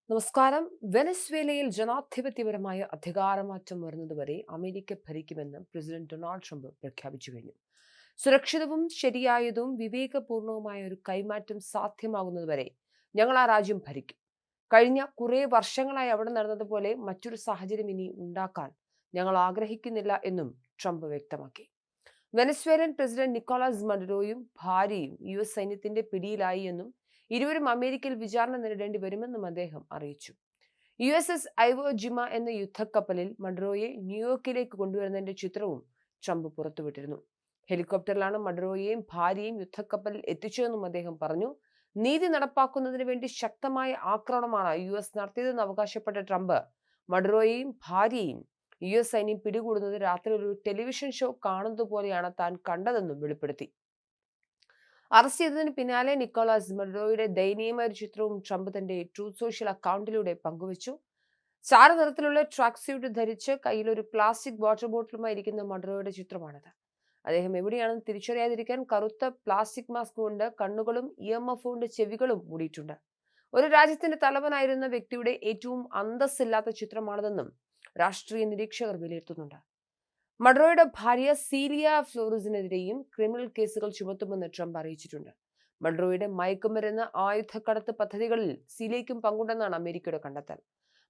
നമസ്കാരം. വെനസ്വേലയിൽ ജനാധിപത്യപരമായ അധികാരമാറ്റം വരുന്നതുവരെ അമേരിക്ക ഭരിക്കുമെന്ന് പ്രസിഡന്റ് ഡൊണാൾഡ് ട്രംപ് പ്രഖ്യാപിച്ചു കഴിഞ്ഞു. സുരക്ഷിതവും ശരിയായതും വിവേകപൂർണവുമായ ഒരു കൈമാറ്റം സാധ്യമാകുന്നതുവരെ ഞങ്ങൾ ആ രാജ്യം ഭരിക്കും. കഴിഞ്ഞ കുറെ വർഷങ്ങളായി അവിടെ നടന്നതുപോലെ മറ്റൊരു സാഹചര്യം ഇനി ഉണ്ടാക്കാൻ ഞങ്ങൾ ആഗ്രഹിക്കുന്നില്ല എന്നും ട്രംപ് വ്യക്തമാക്കി. വെനസ്വേലൻ പ്രസിഡന്റ് നിക്കോളാസ് മഡുറോയും ഭാര്യയും സൈന്യത്തിന്റെ പിടിയിലായി എന്നും ഇരുവരും അമേരിക്കയിൽ വിചാരണ നേരിടേണ്ടി വരുമെന്നും അദ്ദേഹം അറിയിച്ചു. എസ് ഐവോ ജിമ എന്ന യുദ്ധക്കപ്പലിൽ മഡുറോയെ ന്യൂയോർക്കിലേക്ക് കൊണ്ടുവരുന്നതിന്റെ ചിത്രവും ട്രംപ് പുറത്തുവിട്ടിരുന്നു. ഹെലികോപ്റ്ററിലാണ് മഡുറോയെയും ഭാര്യയും യുദ്ധക്കപ്പലിൽ എത്തിച്ചതെന്നും അദ്ദേഹം പറഞ്ഞു. നീതി നടപ്പാക്കുന്നതിന് വേണ്ടി ശക്തമായ ആക്രമണമാണ് നടത്തിയതെന്ന് അവകാശപ്പെട്ട ട്രംപ് മഡുറോയെയും ഭാര്യയെയും സൈന്യം പിടികൂടുന്നത് രാത്രി ഒരു ടെലിവിഷൻ ഷോ കാണുന്നത് പോലെയാണ് താൻ കണ്ടതെന്നും വെളിപ്പെടുത്തി. അറസ്റ്റ് ചെയ്തതിന് പിന്നാലെ നിക്കോളാസ് മഡുറോയുടെ ദയനീയമായ ഒരു ചിത്രവും ട്രംപ് തന്റെ ട്രൂത്ത് സോഷ്യൽ അക്കൗണ്ടിലൂടെ പങ്കുവച്ചു. ചാരനിറത്തിലുള്ള ട്രാക്ക് സ്യൂട്ട് ധരിച്ച് കയ്യിൽ ഒരു പ്ലാസ്റ്റിക് വാട്ടർ ബോട്ടിലുമായി ഇരിക്കുന്ന മഡുറോയുടെ ചിത്രമാണിത്. അദ്ദേഹം എവിടെയാണെന്ന് തിരിച്ചറിയാതിരിക്കാൻ കറുത്ത പ്ലാസ്റ്റിക് മാസ്ക് കൊണ്ട് കണ്ണുകളും EMF കൊണ്ട് ചെവികളും മൂടിയിട്ടുണ്ട്. ഒരു രാജ്യത്തിന്റെ തലവനായിരുന്ന വ്യക്തിയുടെ ഏറ്റവും അന്തസ്സില്ലാത്ത ചിത്രമാണിതെന്നും രാഷ്ട്രീയ നിരീക്ഷകർ വിലയിരുത്തുന്നുണ്ട്. മഡുറോയുടെ ഭാര്യ സീലിയ ഫ്ലോറസിനെതിരെയും ക്രിമിനൽ കേസുകൾ ചുമത്തുമെന്ന് ട്രംപ് അറിയിച്ചിട്ടുണ്ട്. മഡുറോയുടെ മയക്കുമരുന്ന് ആയുധക്കടത്ത് പദ്ധതികളിൽ സീലിയയ്ക്കും പങ്കുണ്ടെന്നാണ് അമേരിക്കയുടെ കണ്ടെത്തൽ.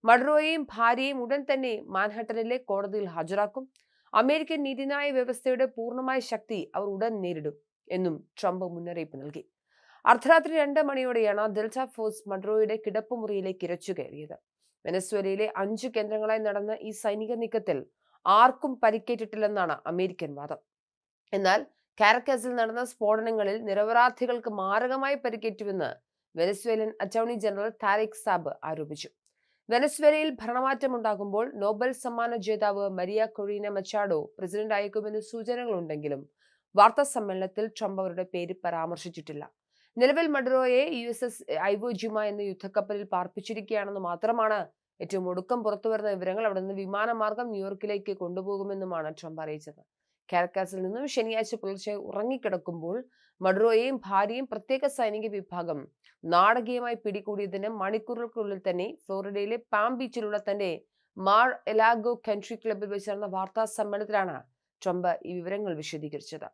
മഡുറോയെയും ഭാര്യയെയും ഉടൻ തന്നെ മാൻഹട്ടനിലെ കോടതിയിൽ ഹാജരാക്കും. അമേരിക്കൻ നീതിന്യായ വ്യവസ്ഥയുടെ പൂർണ്ണമായ ശക്തി അവർ ഉടൻ നേരിടും എന്നും ട്രംപ് മുന്നറിയിപ്പ് നൽകി. അർദ്ധരാത്രി 2 മണിയോടെയാണ് ഡെൽറ്റ ഫോഴ്സ് മഡുറോയുടെ കിടപ്പുമുറിയിലേക്ക് ഇരച്ചു കയറിയത്. വെനസ്വേലയിലെ 5 കേന്ദ്രങ്ങളായി നടന്ന ഈ സൈനിക നീക്കത്തിൽ ആർക്കും പരിക്കേറ്റിട്ടില്ലെന്നാണ് അമേരിക്കൻ വാദം. എന്നാൽ കാരക്കസിൽ നടന്ന സ്ഫോടനങ്ങളിൽ നിരപരാധികൾക്ക് മാരകമായി പരിക്കേറ്റുവെന്ന് വെനസ്വേലൻ അറ്റോർണി ജനറൽ താരിഖ് സാബ് ആരോപിച്ചു. വെനസ്വേലയിൽ ഭരണമാറ്റമുണ്ടാകുമ്പോൾ നോബൽ സമ്മാന ജേതാവ് മരിയ കൊറീന മച്ചാഡോ പ്രസിഡന്റ് അയക്കുമെന്ന് സൂചനകളുണ്ടെങ്കിലും വാർത്താ സമ്മേളനത്തിൽ ട്രംപ് അവരുടെ പേര് പരാമർശിച്ചിട്ടില്ല. നിലവിൽ മഡുറോയെ USS ഐവോ ജിമ എന്ന യുദ്ധക്കപ്പലിൽ പാർപ്പിച്ചിരിക്കുകയാണെന്ന് മാത്രമാണ് ഏറ്റവും ഒടുക്കം പുറത്തുവരുന്ന വിവരങ്ങൾ. അവിടെ നിന്ന് വിമാനമാർഗം ന്യൂയോർക്കിലേക്ക് കൊണ്ടുപോകുമെന്നുമാണ് ട്രംപ് അറിയിച്ചത്. കാരക്കാസിൽ നിന്നും ശനിയാഴ്ച പുലർച്ചെ ഉറങ്ങിക്കിടക്കുമ്പോൾ മഡുറോയെയും ഭാര്യയും പ്രത്യേക സൈനിക വിഭാഗം നാടകീയമായി പിടികൂടിയതിന് മണിക്കൂറുകൾക്കുള്ളിൽ തന്നെ ഫ്ലോറിഡയിലെ പാം ബീച്ചിലുള്ള തന്റെ മാർ എലാഗോ കൺട്രി ക്ലബിൽ വെച്ച് നടന്ന വാർത്താ സമ്മേളനത്തിലാണ് ട്രംപ് ഈ വിവരങ്ങൾ വിശദീകരിച്ചത്.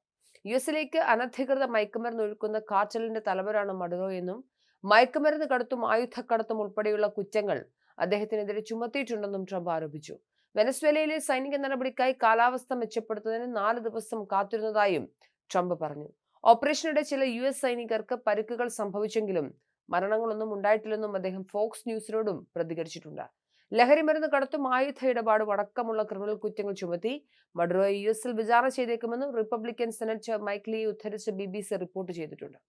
യുഎസിലേക്ക് അനധികൃത മയക്കുമരുന്ന് ഒഴുക്കുന്ന കാർട്ടലിന്റെ തലവനാണ് മഡുറോ എന്നും മയക്കുമരുന്ന് കടത്തും ആയുധക്കടത്തും ഉൾപ്പെടെയുള്ള കുറ്റങ്ങൾ അദ്ദേഹത്തിനെതിരെ ചുമത്തിയിട്ടുണ്ടെന്നും ട്രംപ് ആരോപിച്ചു. വെനസ്വേലയിലെ സൈനിക നടപടിക്കായി കാലാവസ്ഥ മെച്ചപ്പെടുത്തുന്നതിന് 4 ദിവസം കാത്തിരുന്നതായും ട്രംപ് പറഞ്ഞു. ഓപ്പറേഷനിടെ ചില സൈനികർക്ക് പരിക്കുകൾ സംഭവിച്ചെങ്കിലും മരണങ്ങളൊന്നും ഉണ്ടായിട്ടില്ലെന്നും അദ്ദേഹം ഫോക്സ് ന്യൂസിനോടും പ്രതികരിച്ചിട്ടുണ്ട്. ലഹരിമരുന്ന് കടത്തും ആയുധ ഇടപാടും അടക്കമുള്ള ക്രിമിനൽ കുറ്റങ്ങൾ ചുമത്തി മഡുറോയെ ൽ വിചാരണ ചെയ്തേക്കുമെന്നും റിപ്പബ്ലിക്കൻ സെനറ്റർ മൈക്ക് ലീയെ ഉദ്ധരിച്ച് BBC റിപ്പോർട്ട് ചെയ്തിട്ടുണ്ട്.